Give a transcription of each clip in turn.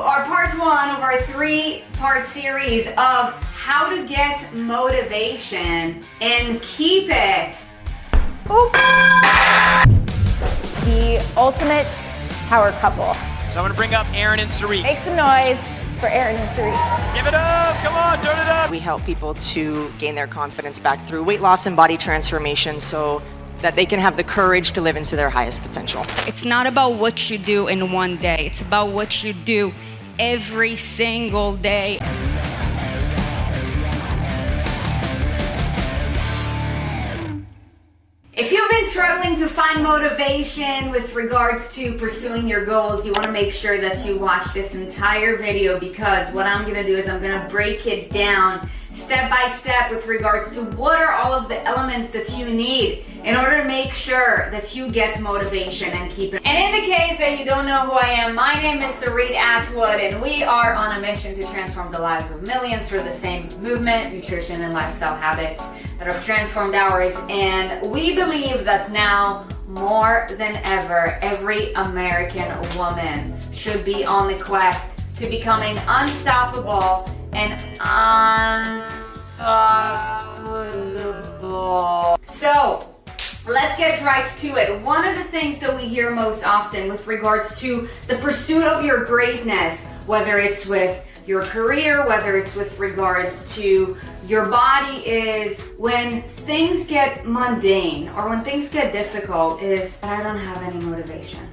our part one of our three-part series of how to get motivation and keep it. The ultimate power couple. So I'm gonna bring up Erin and Sarit. Make some noise for Erin and Sarit. Give it up, come on, turn it up. We help people to gain their confidence back through weight loss and body transformation so that they can have the courage to live into their highest potential. It's not about what you do in one day. It's about what you do every single day. If you've been struggling to find motivation with regards to pursuing your goals, you want to make sure that you watch this entire video, because what I'm going to do is I'm going to break it down step by step with regards to what are all of the elements that you need in order to make sure that you get motivation and keep it. And in the case that you don't know who I am, my name is Sarit Atwood, and we are on a mission to transform the lives of millions through the same movement, nutrition, and lifestyle habits that have transformed ours. And we believe that now more than ever, every American woman should be on the quest to becoming unstoppable and unstoppable. So let's get right to it. One of the things that we hear most often with regards to the pursuit of your greatness, whether it's with your career, whether it's with regards to your body, is when things get mundane or when things get difficult, is I don't have any motivation.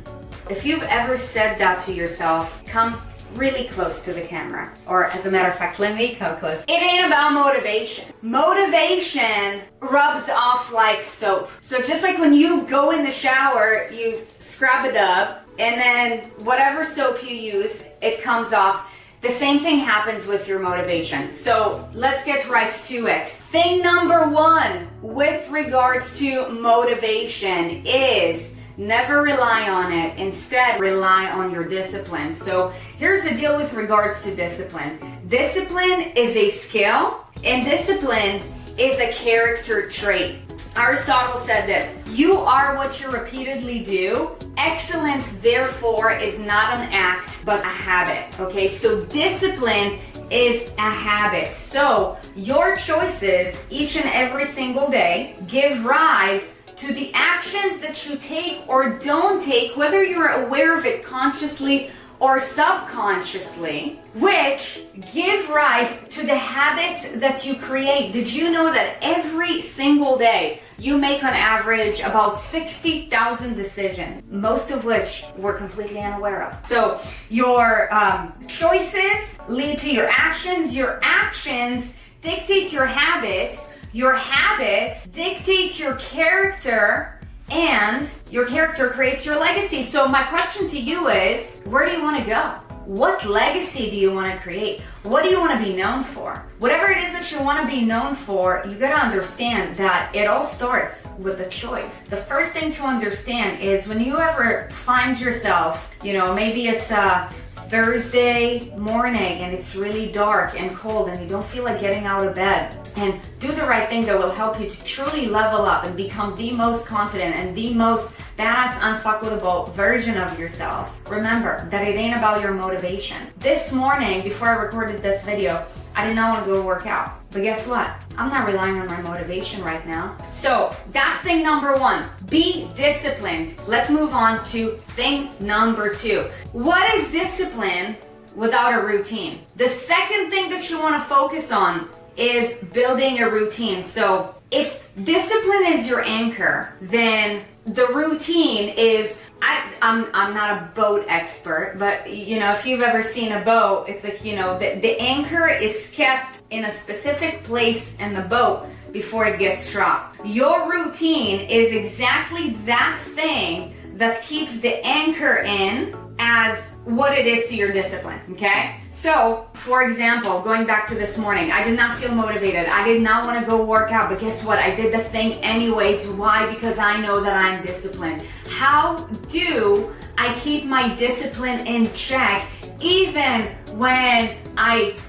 If you've ever said that to yourself, come really close to the camera, or as a matter of fact, let me come close. It ain't about motivation. Motivation rubs off like soap. So just like when you go in the shower, you scrub it up, and then whatever soap you use, it comes off. The same thing happens with your motivation. So let's get right to it. Thing number one with regards to motivation is never rely on it. Instead, rely on your discipline. So here's the deal with regards to discipline. Discipline is a skill, and discipline is a character trait. Aristotle said this: you are what you repeatedly do. Excellence, therefore, is not an act, but a habit. Okay, so discipline is a habit. So your choices each and every single day give rise to the actions that you take or don't take, whether you're aware of it consciously or subconsciously, which give rise to the habits that you create. Did you know that every single day you make on average about 60,000 decisions, most of which we're completely unaware of? So your choices lead to your actions dictate your habits dictate your character, and your character creates your legacy. So my question to you is, where do you want to go? What legacy do you want to create? What do you want to be known for? Whatever it is that you want to be known for, you got to understand that it all starts with a choice. The first thing to understand is when you ever find yourself, maybe it's a Thursday morning and it's really dark and cold and you don't feel like getting out of bed, and do the right thing that will help you to truly level up and become the most confident and the most badass, unfuckable version of yourself. Remember that it ain't about your motivation. This morning, before I recorded this video, I did not want to go work out. But guess what? I'm not relying on my motivation right now. So that's thing number one. Be disciplined. Let's move on to thing number two. What is discipline without a routine? The second thing that you want to focus on is building a routine. So if discipline is your anchor, then the routine is, I'm not a boat expert, but if you've ever seen a boat, it's like, the anchor is kept in a specific place in the boat before it gets dropped. Your routine is exactly that thing that keeps the anchor in as what it is to your discipline, okay? So, for example, going back to this morning, I did not feel motivated. I did not want to go work out, but guess what? I did the thing anyways. Why? Because I know that I'm disciplined. How do I keep my discipline in check even when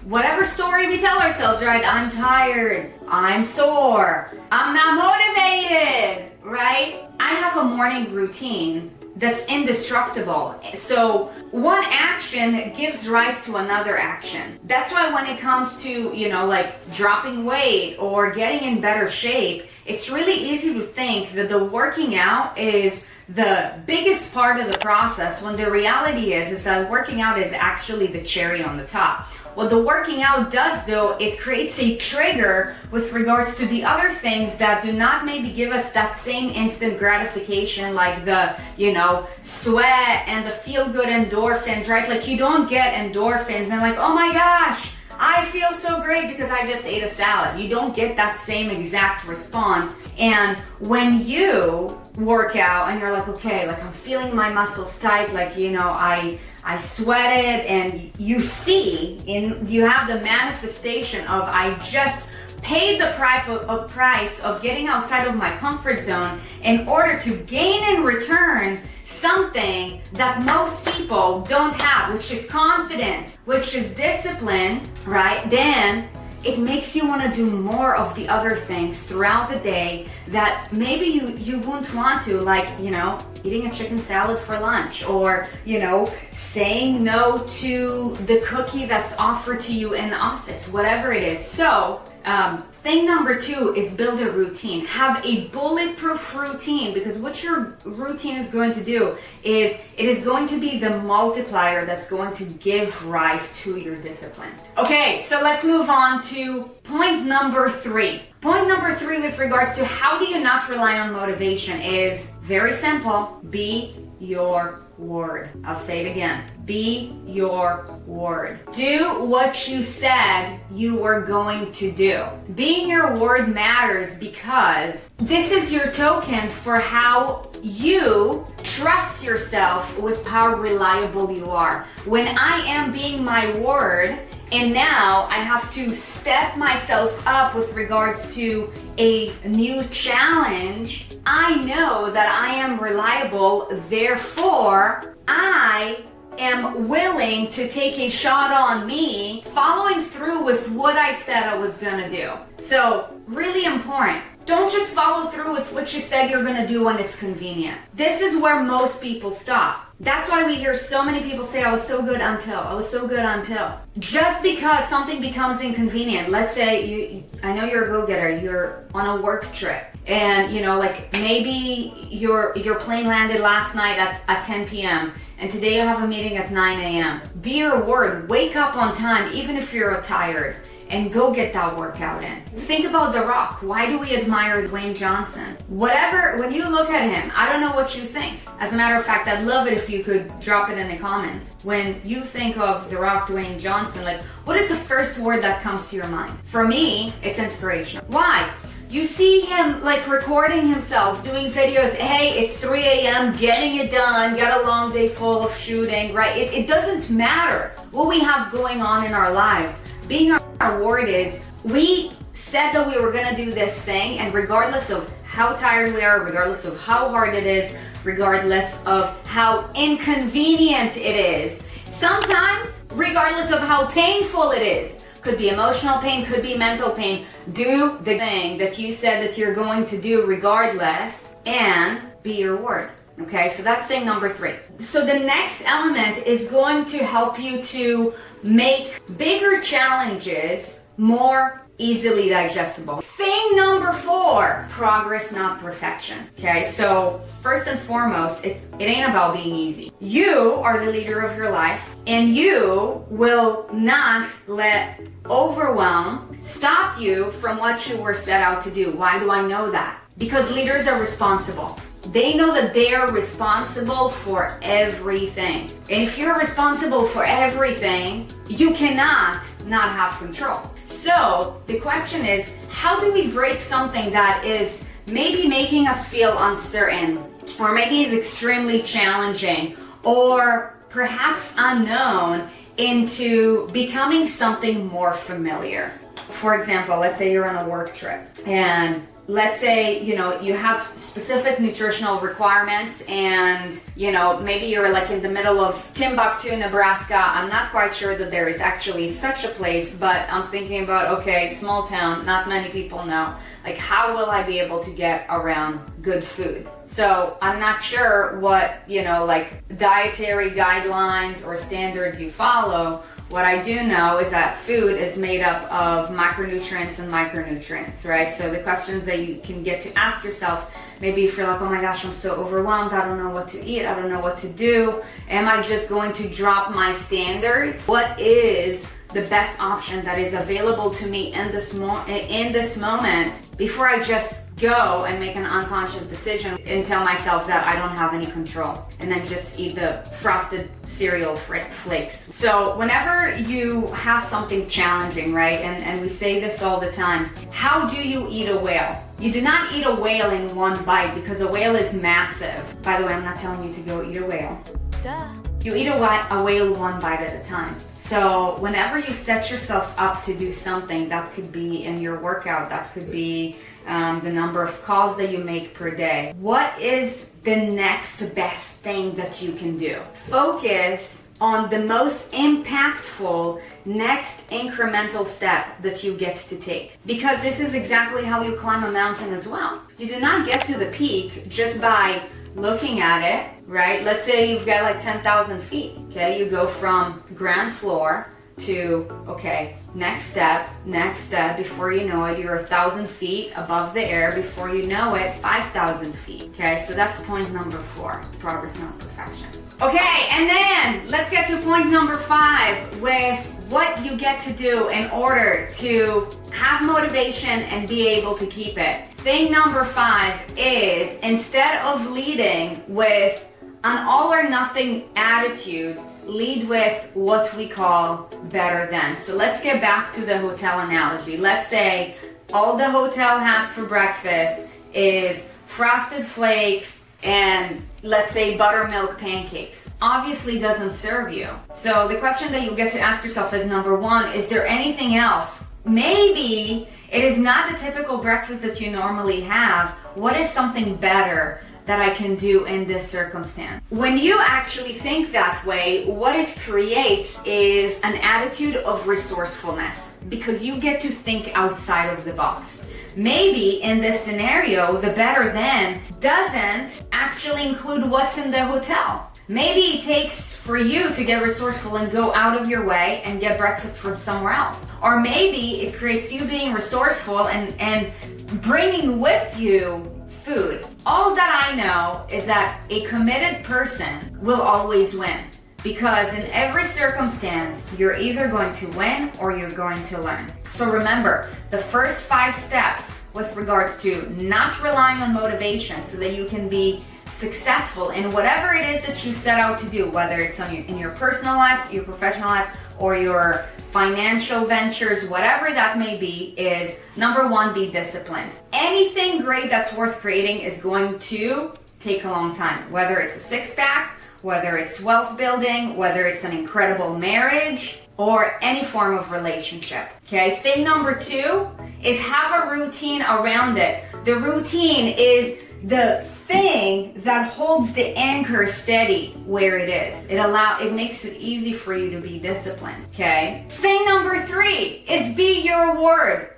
whatever story we tell ourselves, right? I'm tired, I'm sore, I'm not motivated, right? I have a morning routine that's indestructible. So one action gives rise to another action. That's why when it comes to, like dropping weight or getting in better shape, it's really easy to think that the working out is the biggest part of the process, when the reality is that working out is actually the cherry on the top. What the working out does, though, it creates a trigger with regards to the other things that do not maybe give us that same instant gratification, like the, sweat and the feel-good endorphins, right? Like you don't get endorphins and like, oh my gosh, I feel so great because I just ate a salad. You don't get that same exact response. And when you work out and you're like, okay, like I'm feeling my muscles tight, like, I sweated, and you have the manifestation of I just paid the price of getting outside of my comfort zone in order to gain in return something that most people don't have, which is confidence, which is discipline, right? Then it makes you want to do more of the other things throughout the day that maybe you wouldn't want to, like, eating a chicken salad for lunch, or, saying no to the cookie that's offered to you in the office, whatever it is. So, thing number 2 is build a routine. Have a bulletproof routine, because what your routine is going to do is it is going to be the multiplier that's going to give rise to your discipline. Okay, so let's move on to point number 3. Point number 3 with regards to how do you not rely on motivation is very simple. Be your word. I'll say it again. Be your word. Do what you said you were going to do. Being your word matters because this is your token for how you trust yourself with how reliable you are. When I am being my word, and now I have to step myself up with regards to a new challenge, I know that I am reliable, therefore I am willing to take a shot on me, following through with what I said I was gonna do. So, really important. Don't just follow through with what you said you're gonna do when it's convenient. This is where most people stop. That's why we hear so many people say, I was so good until. Just because something becomes inconvenient, let's say I know you're a go-getter, you're on a work trip, and like maybe your plane landed last night at 10 p.m. and today you have a meeting at 9 a.m. Be your word, wake up on time, even if you're tired, and go get that workout in. Think about The Rock. Why do we admire Dwayne Johnson? When you look at him, I don't know what you think. As a matter of fact, I'd love it if you could drop it in the comments. When you think of The Rock, Dwayne Johnson, like, what is the first word that comes to your mind? For me, it's inspiration. Why? You see him like recording himself, doing videos, hey, it's 3 a.m., getting it done, got a long day full of shooting, right? It doesn't matter what we have going on in our lives. Being our word is, we said that we were gonna do this thing, and regardless of how tired we are, regardless of how hard it is, regardless of how inconvenient it is, sometimes, regardless of how painful it is, could be emotional pain, could be mental pain, do the thing that you said that you're going to do regardless, and be your word. Okay, so that's thing number 3. So the next element is going to help you to make bigger challenges more easily digestible. Thing number 4, progress, not perfection. Okay, so first and foremost, it ain't about being easy. You are the leader of your life, and you will not let overwhelm stop you from what you were set out to do. Why do I know that? Because leaders are responsible. They know that they are responsible for everything. And if you're responsible for everything, you cannot not have control. So the question is, how do we break something that is maybe making us feel uncertain, or maybe is extremely challenging, or perhaps unknown, into becoming something more familiar? For example, let's say you're on a work trip, and let's say, you have specific nutritional requirements, and, maybe you're like in the middle of Timbuktu, Nebraska. I'm not quite sure that there is actually such a place, but I'm thinking about, okay, small town, not many people know. Like, how will I be able to get around good food? So I'm not sure what, like dietary guidelines or standards you follow. What I do know is that food is made up of macronutrients and micronutrients, right? So the questions that you can get to ask yourself, maybe if you're like, oh my gosh, I'm so overwhelmed, I don't know what to eat, I don't know what to do. Am I just going to drop my standards? What is the best option that is available to me in this moment before I just go and make an unconscious decision and tell myself that I don't have any control and then just eat the frosted cereal flakes. So whenever you have something challenging, right, and we say this all the time, how do you eat a whale? You do not eat a whale in one bite because a whale is massive. By the way, I'm not telling you to go eat a whale. Duh. You eat a whale one bite at a time. So whenever you set yourself up to do something, that could be in your workout, that could be the number of calls that you make per day. What is the next best thing that you can do? Focus on the most impactful next incremental step that you get to take. Because this is exactly how you climb a mountain as well. You do not get to the peak just by looking at it, right? Let's say you've got like 10,000 feet, okay? You go from ground floor to, okay, next step, before you know it, you're 1,000 feet above the air, before you know it, 5,000 feet, okay? So that's point number 4, progress, not perfection. Okay, and then let's get to point number 5 with what you get to do in order to have motivation and be able to keep it. Thing number 5 is, instead of leading with an all or nothing attitude, lead with what we call better than. So let's get back to the hotel analogy. Let's say all the hotel has for breakfast is frosted flakes and let's say buttermilk pancakes. Obviously doesn't serve you. So the question that you get to ask yourself is, number 1, is there anything else? Maybe it is not the typical breakfast that you normally have. What is something better that I can do in this circumstance? When you actually think that way, what it creates is an attitude of resourcefulness because you get to think outside of the box. Maybe in this scenario, the better than doesn't actually include what's in the hotel. Maybe it takes for you to get resourceful and go out of your way and get breakfast from somewhere else. Or maybe it creates you being resourceful and bringing with you food. All that I know is that a committed person will always win. Because in every circumstance, you're either going to win or you're going to learn. So remember, the first 5 steps with regards to not relying on motivation so that you can be successful in whatever it is that you set out to do, whether it's in your personal life, your professional life, or your financial ventures, whatever that may be, is number 1, be disciplined. Anything great that's worth creating is going to take a long time, whether it's a 6-pack, whether it's wealth building, whether it's an incredible marriage, or any form of relationship. Okay, thing number 2 is have a routine around it. The routine is the thing that holds the anchor steady where it is. It makes it easy for you to be disciplined. Okay. Thing number 3 is be your word.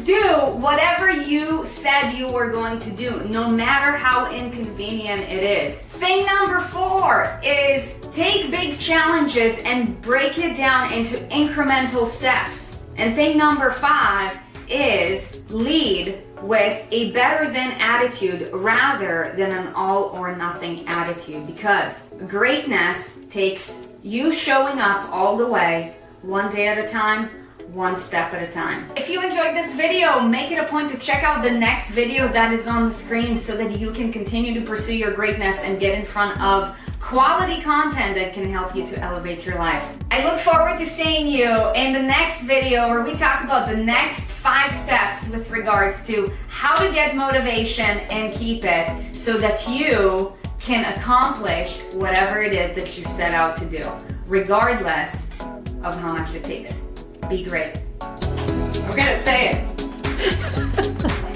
Do whatever you said you were going to do, no matter how inconvenient it is. Thing number 4 is take big challenges and break it down into incremental steps. And thing number 5 is lead with a better than attitude rather than an all or nothing attitude, because greatness takes you showing up all the way, one day at a time, one step at a time. If you enjoyed this video, make it a point to check out the next video that is on the screen so that you can continue to pursue your greatness and get in front of quality content that can help you to elevate your life. I look forward to seeing you in the next video where we talk about the next 5 steps with regards to how to get motivation and keep it so that you can accomplish whatever it is that you set out to do, regardless of how much it takes. Be great. I'm gonna say it.